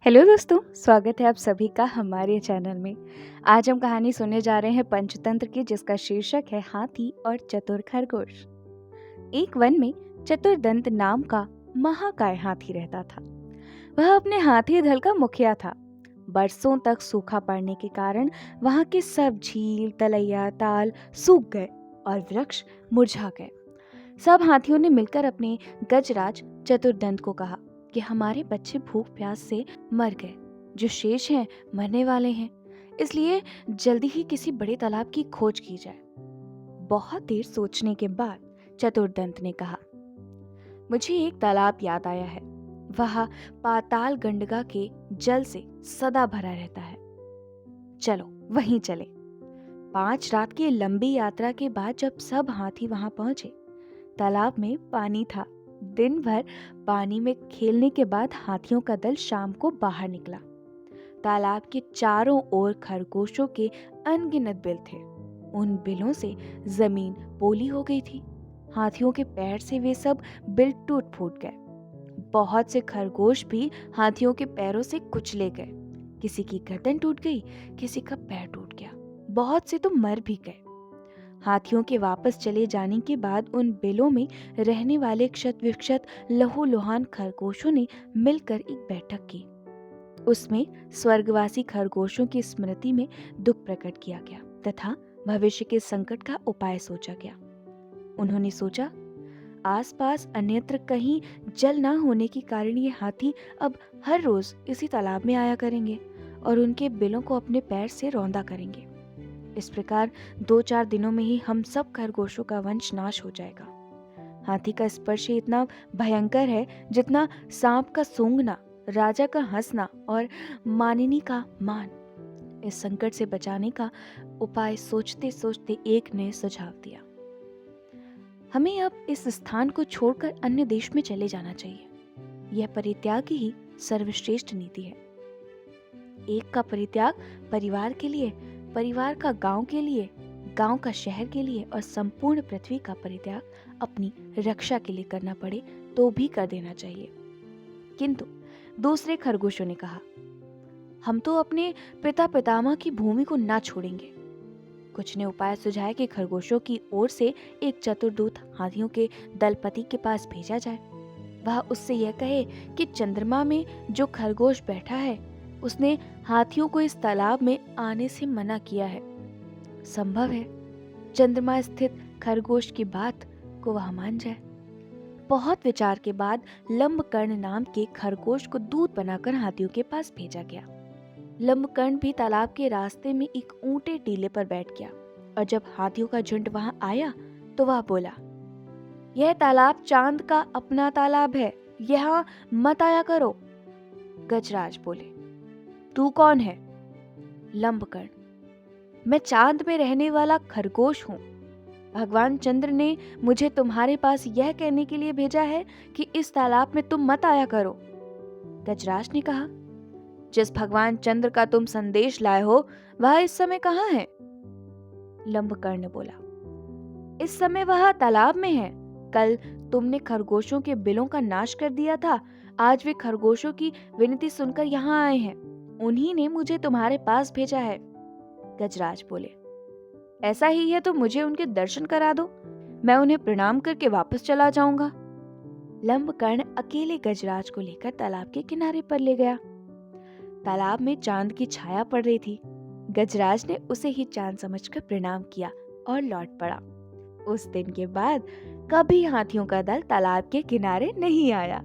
Hello दोस्तों, स्वागत है आप सभी का हमारे चैनल में। आज हम कहानी सुनने जा रहे हैं पंचतंत्र की, जिसका शीर्षक है हाथी और चतुर खरगोश। एक वन में चतुर्दंत नाम का महाकाय हाथी रहता था। वह अपने हाथी दल का मुखिया था। बरसों तक सूखा पड़ने के कारण वहां के सब झील, तलैया, ताल सूख गए और वृक्ष मुरझा गए। सब हाथियों ने मिलकर अपने गजराज चतुर्दंत को कहा कि हमारे बच्चे भूख प्यास से मर गए, जो शेष हैं मरने वाले हैं, इसलिए जल्दी ही किसी बड़े तालाब की खोज की जाए। बहुत देर सोचने के बाद चतुर्दंत ने कहा, मुझे एक तालाब याद आया है। वह पाताल गंडका के जल से सदा भरा रहता है। चलो वहीं चले। 5 रात की लंबी यात्रा के बाद जब सब हाथी वहां पहुंचे, तालाब में पानी था। दिन भर पानी में खेलने के बाद हाथियों का दल शाम को बाहर निकला। तालाब के चारों ओर खरगोशों के अनगिनत बिल थे। उन बिलों से जमीन पोली हो गई थी। हाथियों के पैर से वे सब बिल टूट फूट गए। बहुत से खरगोश भी हाथियों के पैरों से कुचले गए। किसी की गर्दन टूट गई, किसी का पैर टूट गया, बहुत से तो मर भी गए। हाथियों के वापस चले जाने के बाद उन बिलों में रहने वाले क्षत विक्षत लहूलुहान खरगोशों ने मिलकर एक बैठक की। उसमें स्वर्गवासी खरगोशों की स्मृति में दुख प्रकट किया गया तथा भविष्य के संकट का उपाय सोचा गया। उन्होंने सोचा, आसपास अन्यत्र कहीं जल न होने के कारण ये हाथी अब हर रोज इसी तालाब में आया करेंगे और उनके बिलों को अपने पैर से रौंदा करेंगे। इस प्रकार 2-4 दिनों में ही हम सब खरगोशों का वंश नाश हो जाएगा। हाथी का स्पर्श इतना भयंकर है जितना सांप का सूंघना, राजा का हंसना और मानिनी का मान। इस संकट से बचाने का उपाय सोचते सोचते एक ने सुझाव दिया, हमें अब इस स्थान को छोड़कर अन्य देश में चले जाना चाहिए। यह परित्याग ही सर्वश्रेष्ठ नीति है। एक का परित्याग परिवार के लिए, परिवार का गांव के लिए, गांव का शहर के लिए और संपूर्ण पृथ्वी का परित्याग अपनी रक्षा के लिए करना पड़े तो भी कर देना चाहिए। किंतु दूसरे खरगोशों ने कहा, हम तो अपने पिता पितामह की भूमि को ना छोड़ेंगे। कुछ ने उपाय सुझाया कि खरगोशों की ओर से एक चतुर्दूत हाथियों के दलपति के पास भेजा जाए। वह उससे यह कहे कि चंद्रमा में जो खरगोश बैठा है उसने हाथियों को इस तालाब में आने से मना किया है। संभव है चंद्रमा स्थित खरगोश की बात को वह मान जाए। बहुत विचार के बाद लंबकर्ण नाम के खरगोश को दूत बनाकर हाथियों के पास भेजा गया। लंबकर्ण भी तालाब के रास्ते में एक ऊंटे टीले पर बैठ गया और जब हाथियों का झुंड वहां आया तो वह बोला, यह तालाब चांद का अपना तालाब है, यहाँ मत आया करो। गजराज बोले, तू कौन है? लंबकर्ण, मैं चांद में रहने वाला खरगोश हूँ। भगवान चंद्र ने मुझे तुम्हारे पास यह कहने के लिए भेजा है कि इस तालाब में तुम मत आया करो। गजराज ने कहा, जिस भगवान चंद्र का तुम संदेश लाए हो वह इस समय कहाँ है? लंबकर्ण बोला, इस समय वह तालाब में है। कल तुमने खरगोशों के बिलों का नाश कर दिया था। आज वे खरगोशों की विनती सुनकर यहाँ आए हैं। उन्हीं ने मुझे तुम्हारे पास भेजा है। गजराज बोले, ऐसा ही है तो मुझे उनके दर्शन करा दो, मैं उन्हें प्रणाम करके वापस चला जाऊंगा। लंबकर्ण अकेले गजराज को लेकर तालाब के किनारे पर ले गया। तालाब में चांद की छाया पड़ रही थी। गजराज ने उसे ही चांद समझकर प्रणाम किया और लौट पड़ा। उस दिन के बाद कभी हाथियों का दल तालाब के किनारे नहीं आया।